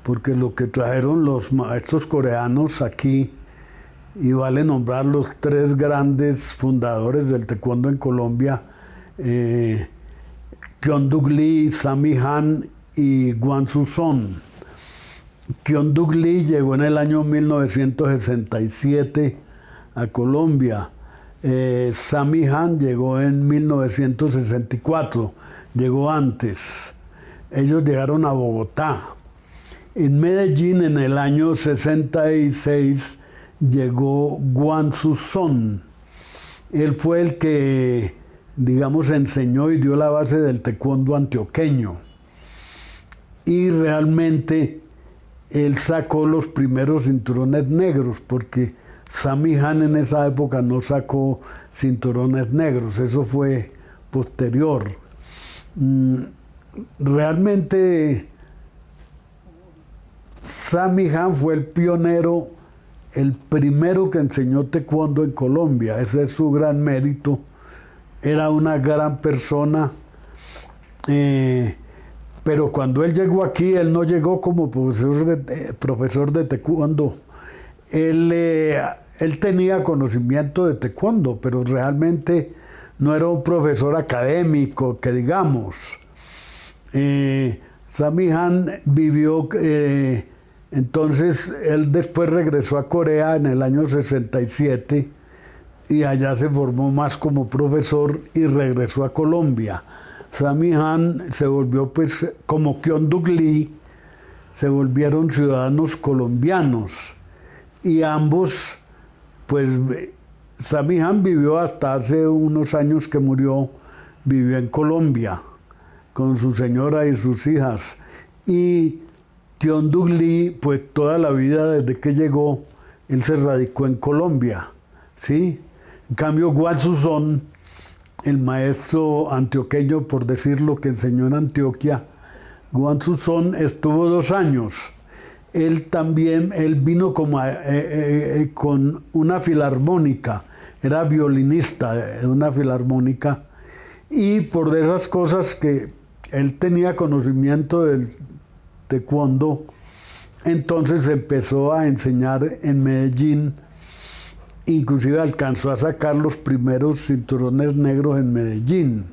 porque lo que trajeron los maestros coreanos aquí, y vale nombrar los tres grandes fundadores del taekwondo en Colombia, Kyung-Duk Lee, Sammy Han y Hwang-Soo Son. Kyung-Duk Lee llegó en el año 1967 a Colombia. Sammy Han llegó en 1964, llegó antes. Ellos llegaron a Bogotá. En Medellín, en el año 66, llegó Hwang-Soo Son. Él fue el que, digamos, enseñó y dio la base del taekwondo antioqueño. Y realmente él sacó los primeros cinturones negros, porque Sammy Han en esa época no sacó cinturones negros, eso fue posterior. Realmente Sammy Han fue el pionero, el primero que enseñó taekwondo en Colombia. Ese es su gran mérito. Era una gran persona, pero cuando él llegó aquí, él no llegó como profesor de taekwondo. Él tenía conocimiento de taekwondo, pero realmente no era un profesor académico, que digamos. Sammy Han vivió, entonces él después regresó a Corea en el año 67 y allá se formó más como profesor y regresó a Colombia. Sammy Han se volvió, pues, como Kyung-Duk Lee, se volvieron ciudadanos colombianos. Y ambos, pues, Sammy Han vivió hasta hace unos años que murió, vivió en Colombia con su señora y sus hijas. Y Kyung-Duk Lee, pues toda la vida desde que llegó, él se radicó en Colombia, ¿sí? En cambio, Hwang-Soo Son, el maestro antioqueño, por decirlo, que enseñó en Antioquia, Hwang-Soo Son estuvo 2 años. Él vino como con una filarmónica, era violinista de una filarmónica, y por esas cosas que él tenía conocimiento del taekwondo, entonces empezó a enseñar en Medellín, inclusive alcanzó a sacar los primeros cinturones negros en Medellín,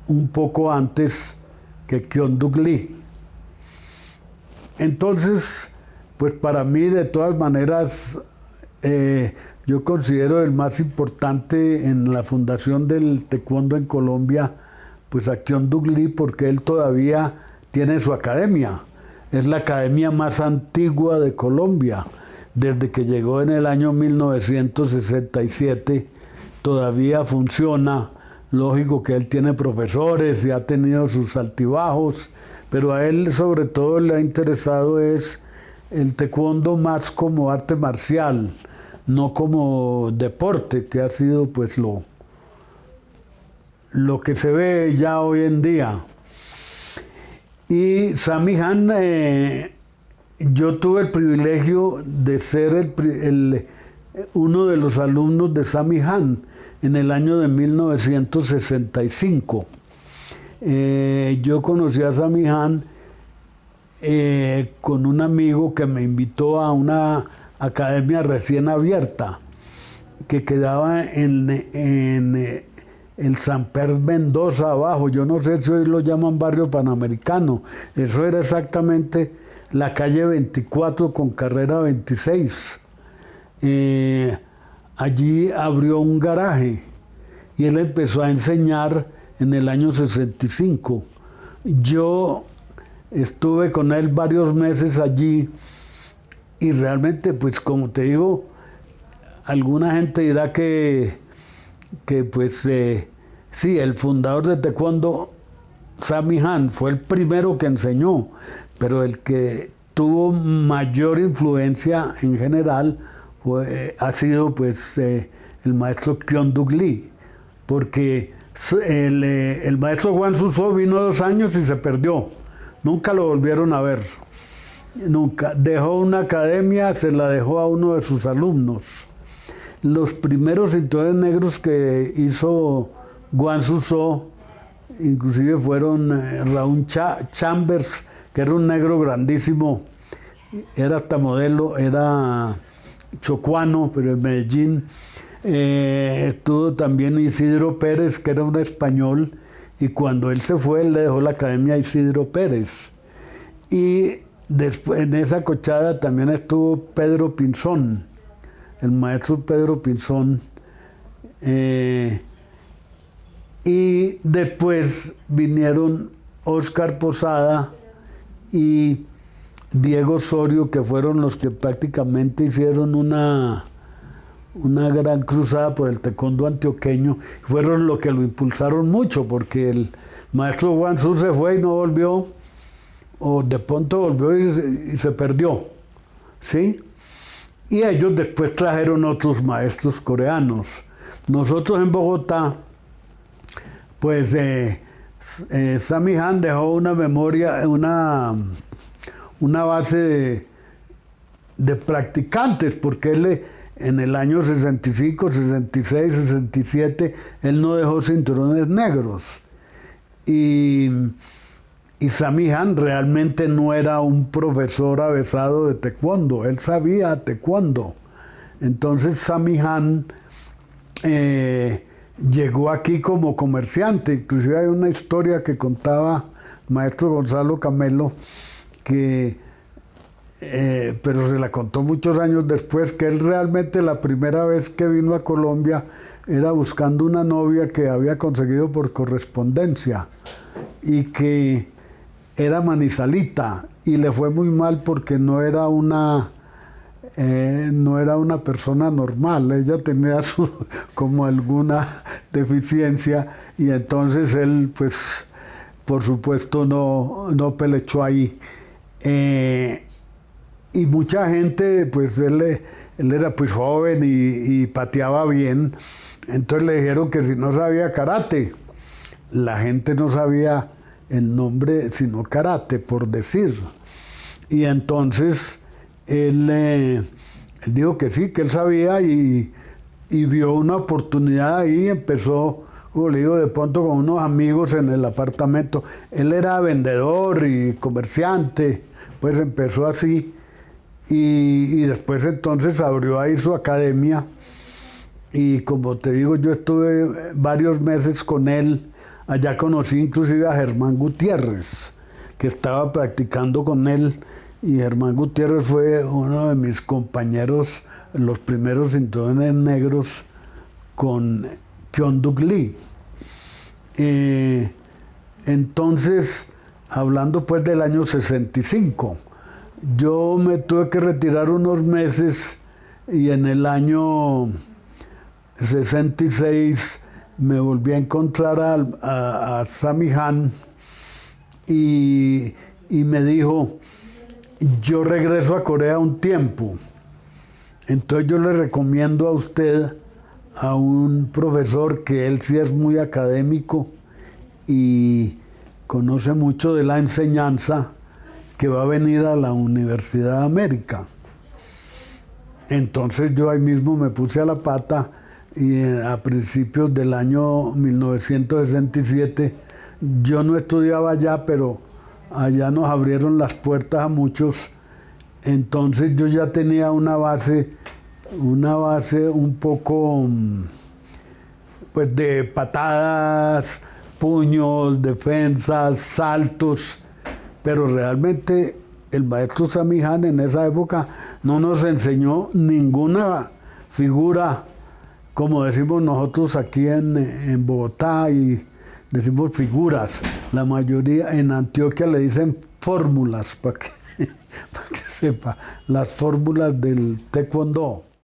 un poco antes que Kyung-Duk Lee. Entonces, pues para mí, de todas maneras, yo considero el más importante en la fundación del taekwondo en Colombia, pues a Kyung-Duk Lee, porque él todavía tiene su academia. Es la academia más antigua de Colombia. Desde que llegó en el año 1967, todavía funciona. Lógico que él tiene profesores y ha tenido sus altibajos, pero a él sobre todo le ha interesado es el taekwondo más como arte marcial, no como deporte, que ha sido pues lo que se ve ya hoy en día. Y Sammy Han, yo tuve el privilegio de ser uno de los alumnos de Sammy Han en el año de 1965. Yo conocí a Sammy Han con un amigo que me invitó a una academia recién abierta que quedaba en el Samper Mendoza abajo. Yo no sé si hoy lo llaman Barrio Panamericano. Eso era exactamente la calle 24 con carrera 26. Allí abrió un garaje y él empezó a enseñar en el año 65. Yo estuve con él varios meses allí y realmente, pues como te digo, alguna gente dirá que pues sí, el fundador de taekwondo, Sammy Han, fue el primero que enseñó, pero el que tuvo mayor influencia en general ha sido pues el maestro Kyung-Duk Lee, porque el maestro Hwang-Soo Son vino 2 años y se perdió, nunca lo volvieron a ver, nunca. Dejó una academia, se la dejó a uno de sus alumnos. Los primeros cinturones negros que hizo Hwang-Soo Son, inclusive fueron Raúl Chambers, que era un negro grandísimo, era hasta modelo, era chocuano, pero en Medellín. Estuvo también Isidro Pérez, que era un español, y cuando él se fue, él le dejó la academia a Isidro Pérez. Y después, en esa cochada también estuvo Pedro Pinzón, el maestro Pedro Pinzón. Y después vinieron Óscar Posada y Diego Osorio, que fueron los que prácticamente hicieron una gran cruzada por el taekwondo antioqueño. Fueron los que lo impulsaron mucho, porque el maestro Juan Su se fue y no volvió, o de pronto volvió y se perdió, ¿sí? Y ellos después trajeron otros maestros coreanos. Nosotros en Bogotá, pues Sammy Han dejó una memoria, una base de practicantes, porque él en el año 65, 66, 67, él no dejó cinturones negros. Y Sammy Han realmente no era un profesor avesado de taekwondo, él sabía taekwondo. Entonces Sammy Han llegó aquí como comerciante. Inclusive hay una historia que contaba maestro Gonzalo Camelo, pero se la contó muchos años después, que él realmente la primera vez que vino a Colombia era buscando una novia que había conseguido por correspondencia y que era manizalita, y le fue muy mal porque no era una persona normal. Ella tenía como alguna deficiencia, y entonces él, pues, por supuesto, no pelechó ahí. Y mucha gente, pues él era pues joven y pateaba bien, entonces le dijeron que si no sabía karate. La gente no sabía el nombre sino karate, por decir. Y entonces él dijo que sí, que él sabía, y vio una oportunidad ahí. Empezó, como le digo, de pronto con unos amigos en el apartamento. Él era vendedor y comerciante, pues empezó así. Y después entonces abrió ahí su academia, y como te digo, yo estuve varios meses con él. Allá conocí inclusive a Germán Gutiérrez, que estaba practicando con él, y Germán Gutiérrez fue uno de mis compañeros en los primeros cinturones negros con Kyonduk Lee. Entonces, hablando pues del año 65, yo me tuve que retirar unos meses, y en el año 66 me volví a encontrar a Sammy Han, y me dijo: yo regreso a Corea un tiempo, entonces yo le recomiendo a usted a un profesor que él sí es muy académico y conoce mucho de la enseñanza, que va a venir a la Universidad de América. Entonces yo ahí mismo me puse a la pata, y a principios del año 1967, yo no estudiaba allá, pero allá nos abrieron las puertas a muchos. Entonces yo ya tenía una base un poco, pues, de patadas, puños, defensas, saltos. Pero realmente el maestro Sammy Han en esa época no nos enseñó ninguna figura, como decimos nosotros aquí en Bogotá, y decimos figuras. La mayoría en Antioquia le dicen fórmulas, para que sepa, las fórmulas del taekwondo.